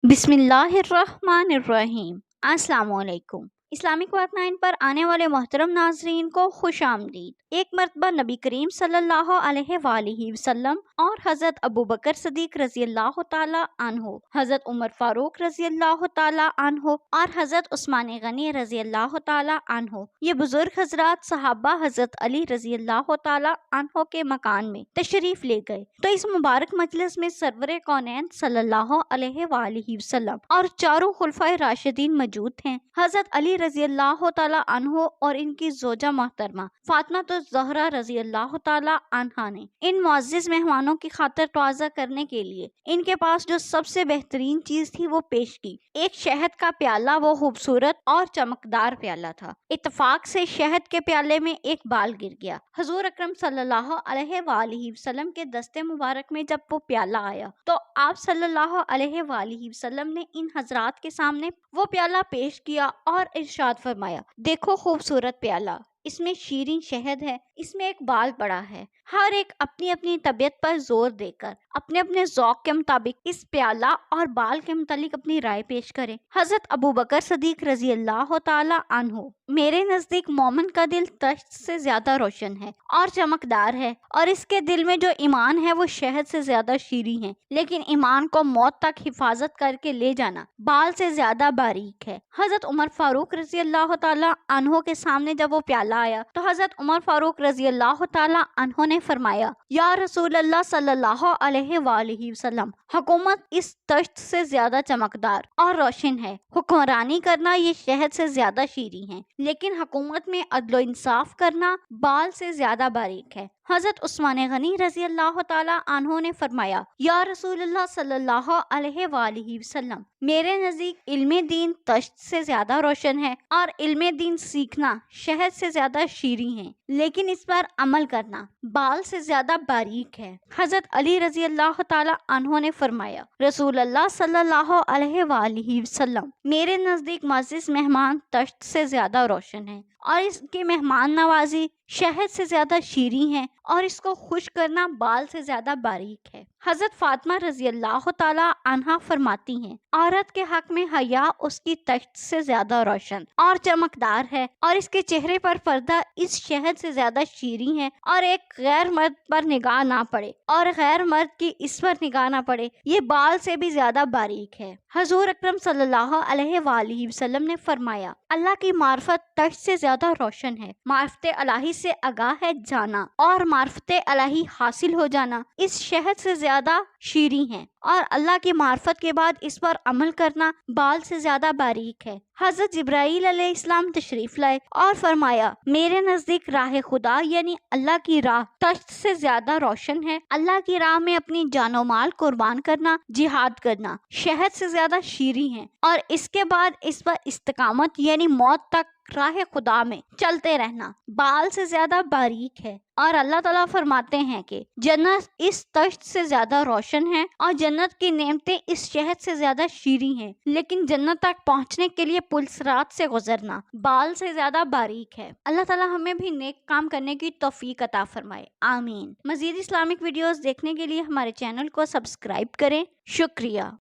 बिस्मिल्लाहिर्रहमानिर्रहीम। अस्सलाम वालेकुम। इस्लामिक बात 9 पर आने वाले मोहतरम नाजरीन को खुश आमदीद। एक मरतबा नबी करीम सल्लल्लाहु अलैहि वसल्लम और हज़रत अबू बकर सदीक रज़ी अल्लाह ताला अन्हो, हज़रत उमर फारूक रज़ी अल्लाह ताला अन्हो और हज़रत उस्मान गनी रज़ी अल्लाह ताला अन्हो, ये बुजुर्ग हजरात सहाबा हज़रत अली रज़ी अल्लाह ताला अन्हो के मकान में तशरीफ ले गए। तो इस मुबारक मजलिस में सरवरे कौनैन सल्लल्लाहु अलैहि वसल्लम और चारों खुलफाए राशिदीन मौजूद हैं। हज़रत अली रज़ी अल्लाह ताला अन्हो और इनकी जोजा मोहतरमा फातिमा तो ज़हरा रज़ी अल्लाह ताला अन्हा ने इन मुअज़्ज़िज़ मेहमानों की खातिर तवाज़ा करने के लिए इनके पास जो सबसे बेहतरीन चीज थी वो पेश की। एक शहद का प्याला, वो खूबसूरत और चमकदार प्याला था। इत्तफाक से शहद के प्याले में एक बाल गिर गया। हुज़ूर अकरम सल्लल्लाहु अलैहि वसल्लम के दस्ते मुबारक में जब वो प्याला आया तो आप सल्लल्लाहु अलैहि वसल्लम ने इन हजरात के सामने वो प्याला पेश किया और इरशाद फरमाया, देखो खूबसूरत प्याला, इसमें शीरीन शहद है, इसमें एक बाल पड़ा है। हर एक अपनी अपनी तबीयत पर जोर देकर अपने अपने ज़ौक़ के मुताबिक इस प्याला और बाल के मुतालिक अपनी राय पेश करें। हज़रत अबू बकर सदीक रज़ी अल्लाह ताला अन्हो, मेरे नज़दीक मोमिन का दिल तश्त से ज्यादा रोशन है और चमकदार है, और इसके दिल में जो ईमान है वो शहद से ज्यादा शीरी है, लेकिन ईमान को मौत तक हिफाजत करके ले जाना बाल से ज्यादा बारीक है। हज़रत उमर फारूक रज़ी अल्लाह ताला अन्हो के सामने जब वो प्याला आया तो हज़रत उमर फारूक रज़ी अल्लाह ताला अन्हो ने फरमाया, या रसूल अल्लाह सल्लल्लाहु अलैहि वसल्लम, हुकूमत इस तश्त से ज्यादा चमकदार और रोशन है, हुक्मरानी करना ये शहद से ज्यादा शीरी है, लेकिन हुकूमत में अदलो इंसाफ करना बाल से ज्यादा बारीक है। हज़रत उस्मान गनी रज़ी अल्लाह ताला अन्हो ने फरमाया, या रसूल अल्लाह सल्लल्लाहु अलैहि वसल्लम, मेरे नज़दीक इल्मे दीन तश्त से ज्यादा रोशन है और इल्मे दीन सीखना शहद से ज्यादा शीरी है, लेकिन इस पर अमल करना बाल से ज्यादा बारीक है। हज़रत अली रज़ी अल्लाह ताला अन्हो ने फरमाया, रसूल अल्लाह सल्लल्लाहु अलैहि वसल्लम, मेरे नज़दीक मज़ीज़ मेहमान तश्त से ज्यादा रोशन है और इसकी मेहमान नवाजी शहद से ज्यादा शीरी है और इसको खुश करना बाल से ज्यादा बारीक है। हज़रत फातिमा रज़ी अल्लाह ताला अन्हा फरमाती हैं, औरत के हक में हया उसकी तश्त से ज्यादा रोशन और चमकदार है और इसके चेहरे पर पर्दा इस शहद से ज्यादा शीरी है, और एक गैर मर्द पर निगाह ना पड़े और गैर मर्द की इस पर निगाह ना पड़े, ये बाल से भी ज्यादा बारीक है। हुज़ूर अकरम सल्लल्लाहु अलैहि वसल्लम ने फरमाया, अल्लाह की मार्फत तश्त से ज्यादा रोशन है। मार्फत इलाही से आगाह है जाना और मार्फत इलाही हासिल हो जाना इस शहद से ज्यादा शीरी है, और अल्लाह की मार्फत के बाद इस पर अमल करना बाल से ज्यादा बारीक है। हज़रत जिब्राईल अलैहिस्सलाम तशरीफ लाए और फरमाया, मेरे नज़दीक राह खुदा यानी अल्लाह की राह तश्त से ज्यादा रोशन है। अल्लाह की राह में अपनी जानो माल कुर्बान करना, जिहाद करना शहद से ज्यादा शीरी है, और इसके बाद इस पर इस्तिकामत यानी मौत तक राह खुदा में चलते रहना बाल से ज्यादा बारीक है। और अल्लाह ताला फरमाते हैं कि जन्नत इस तश्त से ज्यादा रोशन है और जन्नत की नेमतें इस शहद से ज्यादा शीरी हैं, लेकिन जन्नत तक पहुंचने के लिए पुल सिरात से गुजरना बाल से ज्यादा बारीक है। अल्लाह ताला हमें भी नेक काम करने की तौफीक अता फरमाए, आमीन। मजीद इस्लामिक वीडियोस देखने के लिए हमारे चैनल को सब्सक्राइब करें। शुक्रिया।